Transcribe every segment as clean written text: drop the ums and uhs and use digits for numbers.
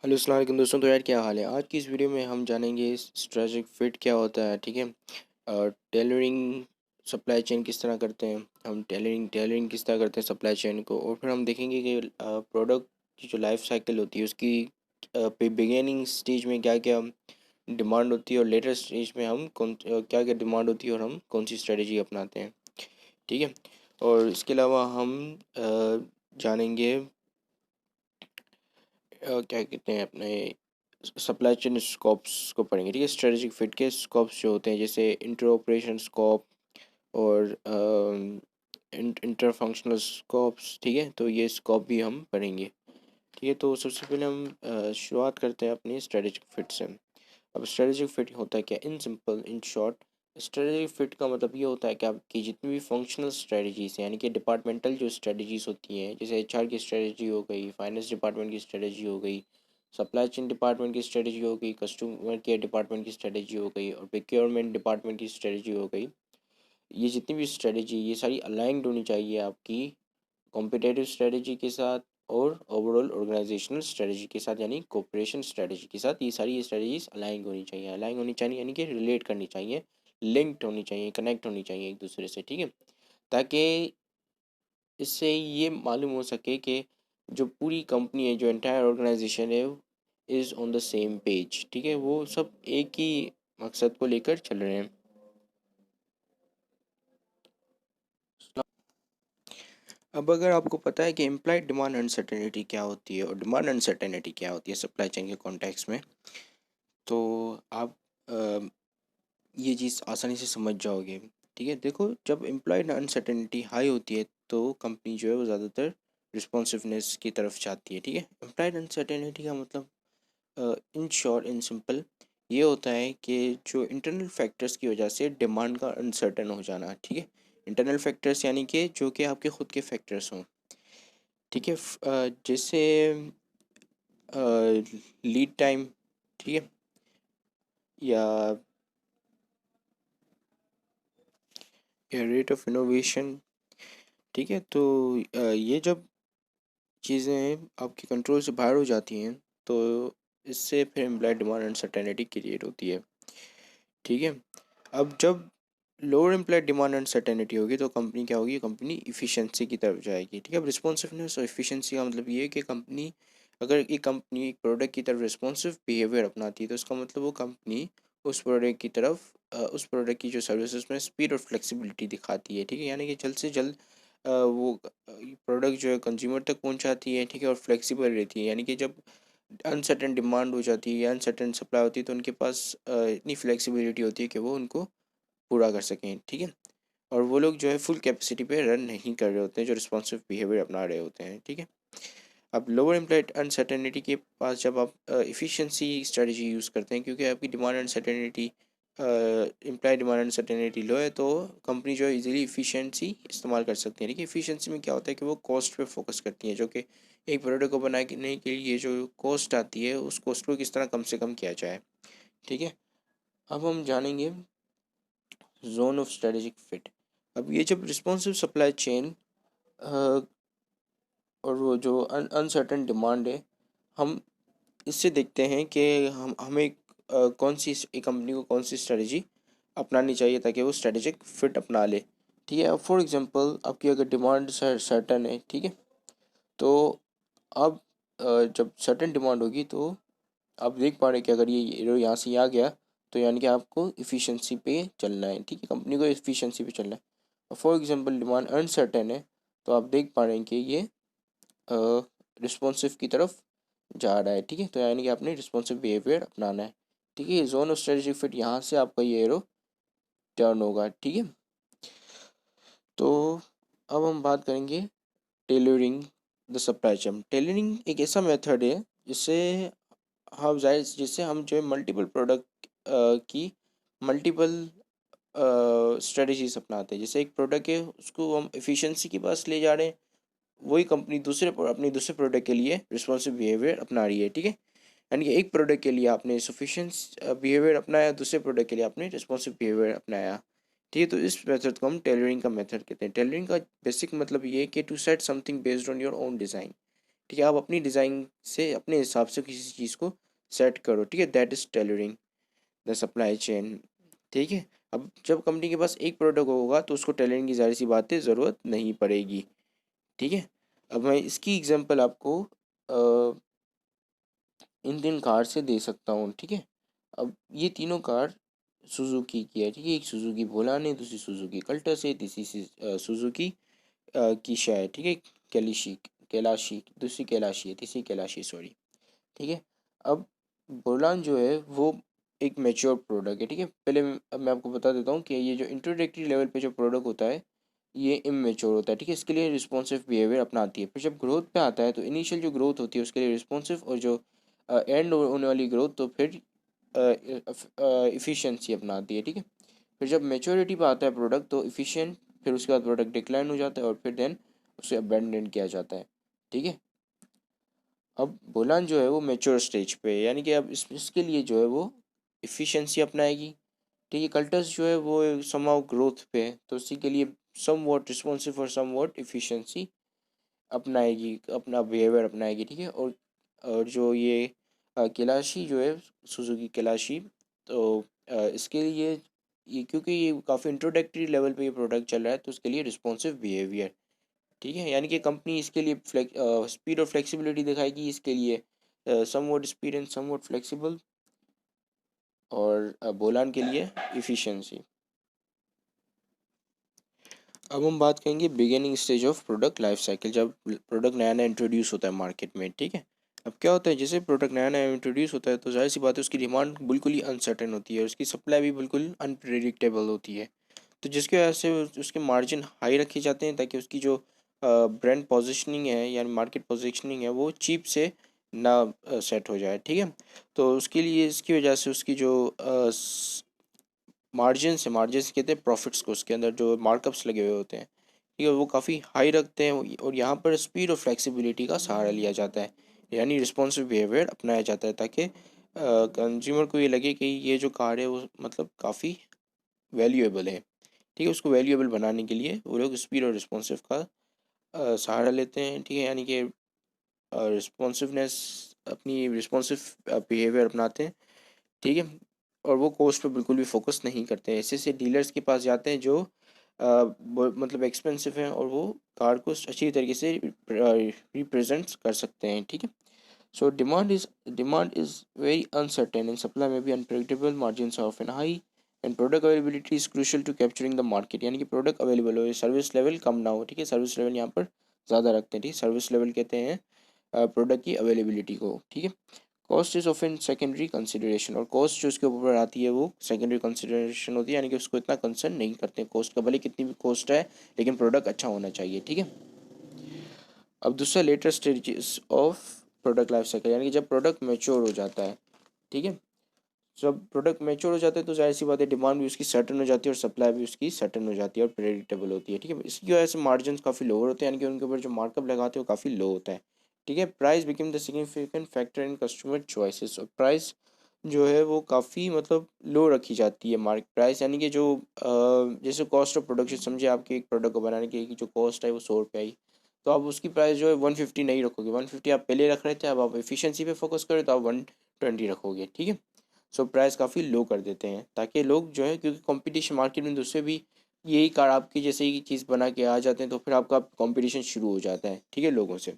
Hello अस्सलाम वालेकुम दोस्तों। तो यार क्या हाल है। आज की इस वीडियो में हम जानेंगे स्ट्रेटेजिक फिट क्या होता है। ठीक है। और टेलरिंग सप्लाई चेन किस तरह करते हैं हम, टेलरिंग किस तरह करते हैं सप्लाई चेन को। और फिर हम देखेंगे कि प्रोडक्ट की जो लाइफ साइकिल होती है उसकी बिगिनिंग स्टेज में क्या क्या डिमांड होती है और लेटर स्टेज में हम कौन क्या क्या डिमांड होती है और हम कौन सी स्ट्रेटजी अपनाते हैं। ठीक है। और इसके अलावा हम जानेंगे क्या कहते हैं अपने सप्लाई चेन स्कोप्स को पढ़ेंगे। ठीक है। स्ट्रेटेजिक फिट के स्कोप्स जो होते हैं जैसे इंटर ऑपरेशन स्कोप और इंटर फंक्शनल स्कोप्स। ठीक है। तो ये स्कोप भी हम पढ़ेंगे। ठीक है। तो सबसे पहले हम शुरुआत करते हैं अपनी स्ट्रेटेजिक फिट से। अब स्ट्रेटेजिक फिट होता है क्या, in simple in short. Strategic fit का मतलब ये होता है कि आपकी जितनी भी फंक्शनल स्ट्रेटजीज हैं यानी कि डिपार्टमेंटल जो स्ट्रेटजीज होती हैं, जैसे एचआर की स्ट्रेटजी हो गई, फाइनेंस डिपार्टमेंट की स्ट्रेटजी हो गई, सप्लाई चेन डिपार्टमेंट की स्ट्रेटजी हो गई, कस्टमर केयर डिपार्टमेंट की स्ट्रेटजी हो गई और प्रोक्योरमेंट डिपार्टमेंट की स्ट्रेटजी हो गई। ये जितनी भी स्ट्रेटजी ये सारी अलाइंड होनी चाहिए आपकी कॉम्पिटेटिव स्ट्रेटजी के साथ और ओवरऑल ऑर्गेनाइजेशनल स्ट्रेटजी के साथ, यानी कोऑपरेशन स्ट्रेटजी के साथ। ये सारी स्ट्रेटजीज अलाइन होनी चाहिए यानी कि रिलेट करनी चाहिए, लिंक्ड होनी चाहिए, कनेक्ट होनी चाहिए एक दूसरे से। ठीक है। ताकि इससे ये मालूम हो सके कि जो पूरी कंपनी है, जो एंटायर ऑर्गेनाइजेशन है, is on the same page. ठीक है। वो सब एक ही मकसद को लेकर चल रहे हैं। अब अगर आपको पता है कि इम्प्लाइड डिमांड अनसर्टेनिटी क्या होती है और डिमांड अनसर्टेनिटी क्या होती है सप्लाई चेन के कॉन्टेक्स्ट में, तो आप ये चीज़ आसानी से समझ जाओगे। ठीक है। देखो, जब एम्प्लॉयड अनसर्टेनिटी हाई होती है तो कंपनी जो है वो ज़्यादातर रिस्पॉन्सिवनेस की तरफ जाती है। ठीक है। एम्प्लॉयड अनसर्टेनिटी का मतलब इन शॉर्ट इन सिंपल ये होता है कि जो इंटरनल फैक्टर्स की वजह से डिमांड का अनसर्टन हो जाना। ठीक है। इंटरनल फैक्टर्स यानी कि जो कि आपके खुद के फैक्टर्स हों। ठीक है। जैसे लीड टाइम। ठीक है। या रेट ऑफ इनोवेशन। ठीक है। तो ये जब चीज़ें आपके कंट्रोल से बाहर हो जाती हैं तो इससे फिर एम्प्लॉय डिमांड अनसर्टेनिटी क्रिएट होती है। ठीक है। अब जब लोअर एम्प्लॉय डिमांड अनसर्टेनिटी होगी तो कंपनी क्या होगी, कंपनी इफ़िशेंसी की तरफ जाएगी। ठीक है। अब रिस्पॉन्सिवनेस और इफ़िशेंसी का मतलब ये है कि कंपनी, अगर एक कंपनी एक प्रोडक्ट की तरफ रिस्पॉन्सिव बिहेवियर अपनाती है तो उसका मतलब वो कंपनी उस प्रोडक्ट की तरफ उस प्रोडक्ट की जो सर्विसेज में स्पीड और फ्लेक्सिबिलिटी दिखाती है। ठीक है। यानी कि जल्द से जल्द वो प्रोडक्ट जो है कंज्यूमर तक पहुंचाती है। ठीक है। और फ्लेक्सिबल रहती है, यानी कि जब अनसर्टेन डिमांड हो जाती है या अनसर्टेन सप्लाई होती है तो उनके पास इतनी फ्लेक्सिबिलिटी होती है कि वो उनको पूरा कर सकें। ठीक है। और वो लोग जो है फुल कैपेसिटी पे रन नहीं कर रहे होते हैं, जो रिस्पॉन्सिव बिहेवियर अपना रहे होते हैं। ठीक है। अब लोअर एम्प्लॉयड अनसर्टेनिटी के पास जब आप इफ़िशिएंसी स्ट्रेटजी यूज़ करते हैं, क्योंकि आपकी demand uncertainty implied demand uncertainty low है, तो कंपनी जो है इजीली इफ़िशिएंसी इस्तेमाल कर सकती है। देखिए, इफ़िशिएंसी में क्या होता है कि वो कॉस्ट पे फोकस करती है, जो कि एक प्रोडक्ट को बनाने के लिए जो कॉस्ट आती है उस कॉस्ट को किस तरह कम से कम किया जाए। ठीक है। अब हम जानेंगे जोन ऑफ स्ट्रेटेजिक फिट। अब ये जब रिस्पॉन्सिव सप्लाई चेन और वो जो अनसर्टन डिमांड है, हम इससे देखते हैं कि हमें कौन सी एक कंपनी को कौन सी स्ट्रेटजी अपनानी चाहिए ताकि वो स्ट्रेटेजिक फिट अपना ले। ठीक है। अब फॉर एग्जांपल आपकी अगर डिमांड सर्टन है, ठीक है, तो अब जब सर्टन डिमांड होगी तो आप देख पा रहे हैं कि अगर ये हीरो यहाँ से यहाँ गया तो यानी कि आपको इफ़िशिएंसी पे चलना है। ठीक है। कंपनी को इफ़िशिएंसी पे चलना है। फॉर एग्जांपल डिमांड अनसर्टेन है तो आप देख पा रहे हैं कि ये रिस्पॉन्सिव की तरफ जा रहा है। ठीक है। तो यानी कि आपने रिस्पॉन्सिव बिहेवियर अपनाना है। ठीक है। जोन ऑफ स्ट्रेटेजिक फिट यहाँ से आपका ये एरो टर्न होगा। ठीक है। तो अब हम बात करेंगे tailoring the supply chain. Tailoring एक ऐसा मेथड है जिससे जिससे हम जो है मल्टीपल प्रोडक्ट की मल्टीपल स्ट्रेटजीज अपनाते हैं। जैसे एक प्रोडक्ट है उसको हम एफिशिएंसी के पास ले जा रहे हैं, वही कंपनी अपनी दूसरे प्रोडक्ट के लिए रिस्पॉन्सिव बिहेवियर अपना रही है। ठीक है। यानी कि एक प्रोडक्ट के लिए आपने सफिशिएंट बिहेवियर अपनाया, दूसरे प्रोडक्ट के लिए आपने रिस्पॉन्सिव बिहेवियर अपनाया। ठीक है। तो इस मेथड को हम टेलरिंग का मेथड कहते हैं। टेलरिंग का बेसिक मतलब ये है कि to set something based on your own design. ठीक है, आप अपनी डिज़ाइन से अपने हिसाब से किसी चीज़ को सेट करो, ठीक है, that is tailoring the supply chain. ठीक है, अब जब कंपनी के पास एक प्रोडक्ट होगा तो उसको टेलरिंग की ज़ाहिर सी बात है ज़रूरत नहीं पड़ेगी। ठीक है, अब मैं इसकी एग्जांपल आपको इन 3 कार से दे सकता हूँ। ठीक है, अब ये तीनों कार सुजुकी की है। ठीक है, एक सुजुकी बोलान है, दूसरी सुजुकी कल्टस है, तीसरी सुजुकी कीशा है। ठीक है, कैलिशी कैलाशी दूसरी कैलाशी है, तीसरी कैलाशी सॉरी। ठीक है, अब बोलान जो है वो एक मैच्योर प्रोडक्ट है। ठीक है, पहले अब मैं आपको बता देता हूँ कि ये जो इंट्रोडक्टरी लेवल पे जो प्रोडक्ट होता है ये इमेच्योर होता है। ठीक है, इसके लिए रिस्पॉन्सिव बिहेवियर अपनाती है। फिर जब ग्रोथ पे आता है तो इनिशियल जो ग्रोथ होती है उसके लिए रिस्पॉन्सिव, और जो एंड होने वाली ग्रोथ तो फिर इफ़िशियंसी अपनाती है। ठीक है, फिर जब मेच्योरिटी पे आता है प्रोडक्ट तो इफ़िशियंट, फिर उसके बाद प्रोडक्ट डिक्लाइन हो जाता है और फिर देन उसे अबेंडन किया जाता है। ठीक है, अब बोलान जो है वो मेच्योर स्टेज पे है, यानी कि अब इसके लिए जो है वो इफ़िशियंसी अपनाएगी। ठीक है, कल्टस जो है वो समहाउ ग्रोथ पे है तो उसी के लिए सम वॉट रिस्पॉन्सिव और सम वॉट इफ़िशियंसी अपनाएगी, अपना बिहेवियर अपनाएगी। ठीक है, और जो ये कैलाशी जो है सुजुकी कैलाशी, तो इसके लिए ये क्योंकि ये काफ़ी इंट्रोडक्टरी लेवल पे ये प्रोडक्ट चल रहा है तो उसके लिए रिस्पॉन्सिव बिहेवियर। ठीक है, यानी कि कंपनी इसके लिए स्पीड और फ्लेक्सिबिलिटी दिखाएगी, इसके लिए some what speed and some what flexible, और बोलान के लिए इफ़िशियंसी। अब हम बात करेंगे beginning stage of product life cycle, जब प्रोडक्ट नया नया इंट्रोड्यूस होता है मार्केट में। ठीक है, अब क्या होता है, जैसे प्रोडक्ट नया नया इंट्रोड्यूस होता है तो जाहिर सी बात है उसकी डिमांड बिल्कुल ही अनसर्टेन होती है, उसकी सप्लाई भी बिल्कुल अनप्रेडिक्टेबल होती है। तो जिसकी वजह से उसके मार्जिन हाई रखे जाते हैं ताकि उसकी जो ब्रांड पोजिशनिंग है यानी मार्केट पोजिशनिंग है वो चीप से ना सेट हो जाए। ठीक है, तो उसके लिए इसकी वजह से उसकी जो मार्जिन कहते हैं प्रॉफिट्स को, उसके अंदर जो मार्कअप्स लगे हुए होते हैं, ठीक है, वो काफ़ी हाई रखते हैं, और यहाँ पर स्पीड और फ्लेक्सिबिलिटी का सहारा लिया जाता है, यानी रिस्पॉन्सिव बिहेवियर अपनाया जाता है ताकि कंज्यूमर को ये लगे कि ये जो कार है वो मतलब काफ़ी वैल्यूएबल है। ठीक है, उसको वैल्यूएबल बनाने के लिए वो लोग स्पीड और रिस्पॉन्सिव का सहारा लेते हैं। ठीक है, यानी कि रिस्पॉन्सिवनेस, अपनी रिस्पॉन्सिव बिहेवियर अपनाते हैं। ठीक है, और वो कॉस्ट पे बिल्कुल भी फोकस नहीं करते हैं। ऐसे डीलर्स के पास जाते हैं जो मतलब एक्सपेंसिव हैं और वो कार को अच्छी तरीके से रिप्रेजेंट कर सकते हैं। ठीक है, so demand is very uncertain and supply में भी unpredictable, margin of an high end product availability is crucial to capturing the market, यानी कि प्रोडक्ट अवेलेबल हो, सर्विस लेवल कम ना हो। ठीक है, सर्विस लेवल यहाँ पर ज़्यादा रखते हैं। ठीक है, सर्विस लेवल कहते हैं प्रोडक्ट की अवेलेबिलिटी को। ठीक है, cost is of in secondary consideration, और कॉस्ट जो उसके ऊपर आती है वो सेकेंडरी कंसिडरेशन होती है, यानी कि उसको इतना कंसर्न नहीं करते कॉस्ट का, भले कितनी भी कॉस्ट है लेकिन प्रोडक्ट अच्छा होना चाहिए। ठीक है, अब दूसरा later stages of product life cycle, यानी कि जब प्रोडक्ट मेच्योर हो जाता है। ठीक है, जब प्रोडक्ट मेच्योर हो जाता है तो जाहिर सी बात है डिमांड भी उसकी सर्टन हो जाती है और सप्लाई भी उसकी सर्टन हो जाती है और प्रेडिक्टेबल होती है। ठीक है, इसकी वजह से मार्जिन काफ़ी लोअर होते हैं, यानी कि उनके ऊपर जो मार्कअप लगाते हैं वो काफ़ी लो होता है। ठीक है, price become the significant factor in customer choices, और प्राइस जो है वो काफ़ी मतलब लो रखी जाती है। मार्क प्राइस यानी कि जो जैसे कॉस्ट ऑफ प्रोडक्शन, समझे आपके एक प्रोडक्ट को बनाने की जो कॉस्ट है वो 100 रुपये आई, तो आप उसकी प्राइस जो है 150 नहीं रखोगे। 150 आप पहले रख रहे थे, अब आप एफिशिएंसी पे फोकस करें तो आप 120 रखोगे। ठीक है, सो प्राइस काफ़ी लो कर देते हैं ताकि लोग जो है, क्योंकि कंपटीशन मार्केट में दूसरे भी यही कार आपकी जैसे ही चीज़ बना के आ जाते हैं तो फिर आपका कंपटीशन शुरू हो जाता है। ठीक है, लोगों से,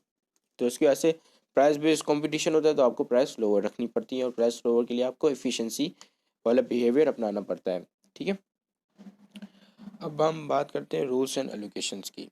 तो इसकी वजह से प्राइस बेस्ड कंपटीशन होता है तो आपको प्राइस लोअर रखनी पड़ती है, और प्राइस लोअर के लिए आपको एफिशिएंसी वाला बिहेवियर अपनाना पड़ता है। ठीक है, अब हम बात करते हैं रूल्स एंड एलोकेशंस की।